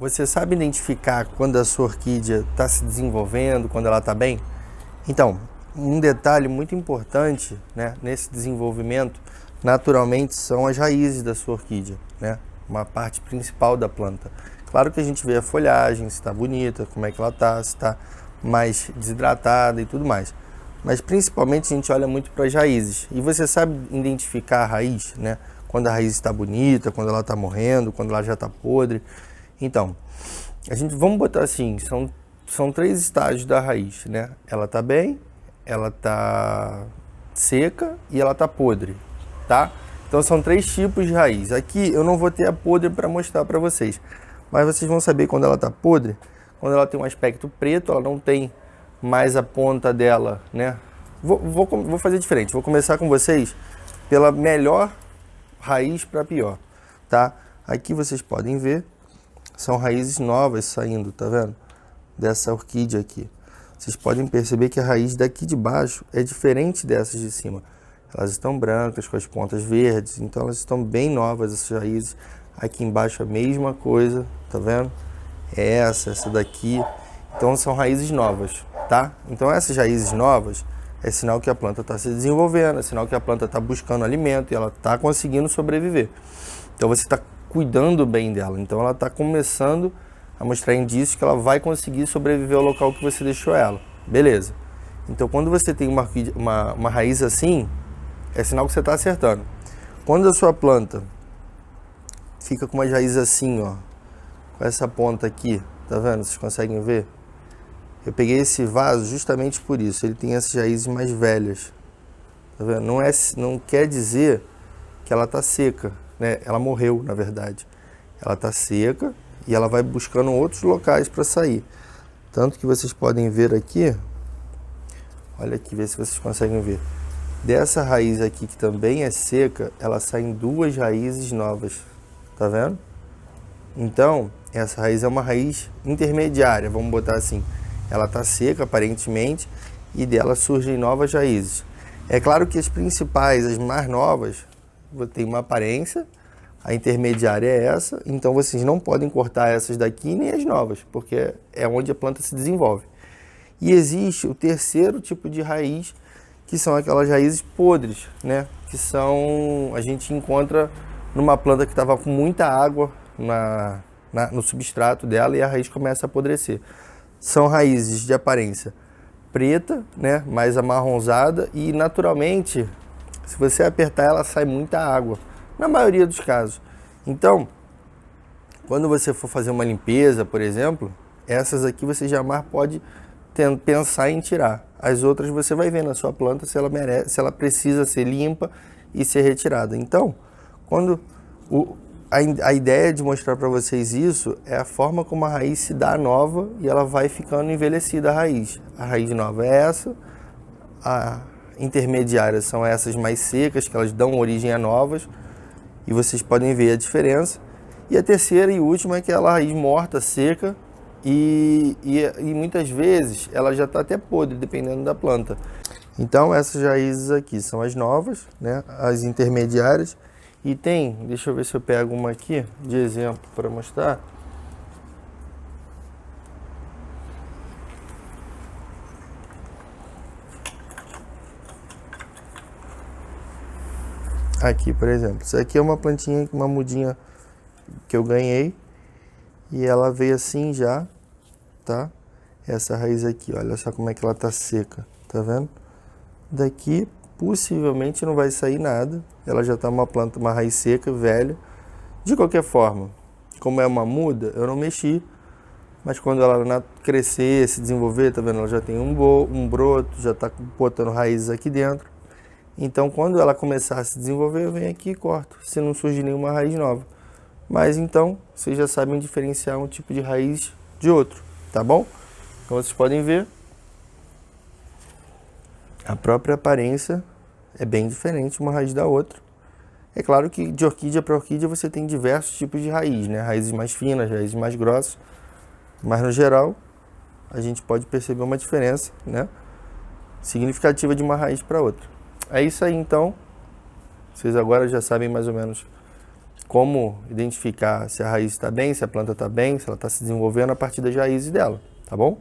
Você sabe identificar quando a sua orquídea está se desenvolvendo, quando ela está bem? Então, um detalhe muito importante, né, nesse desenvolvimento, naturalmente, são as raízes da sua orquídea, né? Uma parte principal da planta. Claro que a gente vê a folhagem, se está bonita, como é que ela está, se está mais desidratada e tudo mais. Mas principalmente a gente olha muito para as raízes. E você sabe identificar a raiz, né? Quando a raiz está bonita, quando ela está morrendo, quando ela já está podre. Então, vamos botar assim, são 3 estágios da raiz, né? Ela tá bem, ela tá seca e ela tá podre, tá? Então são 3 tipos de raiz. Aqui eu não vou ter a podre para mostrar para vocês, mas vocês vão saber quando ela tá podre, quando ela tem um aspecto preto, ela não tem mais a ponta dela, né? Vou fazer diferente, vou começar com vocês pela melhor raiz para pior, tá? Aqui vocês podem ver, são raízes novas saindo, tá vendo? Dessa orquídea aqui. Vocês podem perceber que a raiz daqui de baixo é diferente dessas de cima. Elas estão brancas, com as pontas verdes, então elas estão bem novas, essas raízes. Aqui embaixo a mesma coisa, tá vendo? É essa daqui. Então são raízes novas, tá? Então essas raízes novas é sinal que a planta está se desenvolvendo, é sinal que a planta está buscando alimento e ela está conseguindo sobreviver. Então você está cuidando bem dela, então ela está começando a mostrar indícios que ela vai conseguir sobreviver ao local que você deixou ela. Beleza. Então quando você tem uma raiz assim, é sinal que você está acertando. Quando a sua planta fica com uma raiz assim, ó, com essa ponta aqui, tá vendo? Vocês conseguem ver? Eu peguei esse vaso justamente por isso, ele tem essas raízes mais velhas, tá vendo? Não quer dizer que ela está seca, né? Ela morreu, na verdade. Ela está seca e ela vai buscando outros locais para sair. Tanto que vocês podem ver aqui, olha aqui, vê se vocês conseguem ver. Dessa raiz aqui, que também é seca, ela saem 2 raízes novas, tá vendo? Então, essa raiz é uma raiz intermediária, vamos botar assim. Ela está seca, aparentemente, e dela surgem novas raízes. É claro que as principais, as mais novas, tem uma aparência, a intermediária é essa, então vocês não podem cortar essas daqui nem as novas, porque é onde a planta se desenvolve. E existe o terceiro tipo de raiz, que são aquelas raízes podres, né? Que a gente encontra numa planta que estava com muita água no substrato dela e a raiz começa a apodrecer. São raízes de aparência preta, né? Mais amarronzada e naturalmente, se você apertar ela sai muita água, na maioria dos casos. Então, quando você for fazer uma limpeza, por exemplo, essas aqui você jamais pode pensar em tirar. As outras você vai ver na sua planta se ela precisa ser limpa e ser retirada. Então, a ideia de mostrar para vocês isso é a forma como a raiz se dá nova e ela vai ficando envelhecida a raiz. A raiz nova é essa, a intermediárias são essas mais secas, que elas dão origem a novas, e vocês podem ver a diferença. E a terceira e última é aquela raiz morta, seca, e muitas vezes ela já está até podre, dependendo da planta. Então essas raízes aqui são as novas, né? As intermediárias. E deixa eu ver se eu pego uma aqui de exemplo para mostrar. Aqui, por exemplo, isso aqui é uma plantinha, uma mudinha que eu ganhei e ela veio assim já, tá? Essa raiz aqui, olha só como é que ela tá seca, tá vendo? Daqui possivelmente não vai sair nada, ela já tá uma raiz seca, velha. De qualquer forma, como é uma muda, eu não mexi, mas quando ela crescer, se desenvolver, tá vendo? Ela já tem um broto, já tá botando raízes aqui dentro. Então, quando ela começar a se desenvolver, eu venho aqui e corto, se não surgir nenhuma raiz nova. Mas então, vocês já sabem diferenciar um tipo de raiz de outro, tá bom? Então, vocês podem ver, a própria aparência é bem diferente uma raiz da outra. É claro que de orquídea para orquídea você tem diversos tipos de raiz, né? Raízes mais finas, raízes mais grossas, mas no geral a gente pode perceber uma diferença, né, significativa de uma raiz para outra. É isso aí então, vocês agora já sabem mais ou menos como identificar se a raiz está bem, se a planta está bem, se ela está se desenvolvendo a partir das raízes dela, tá bom?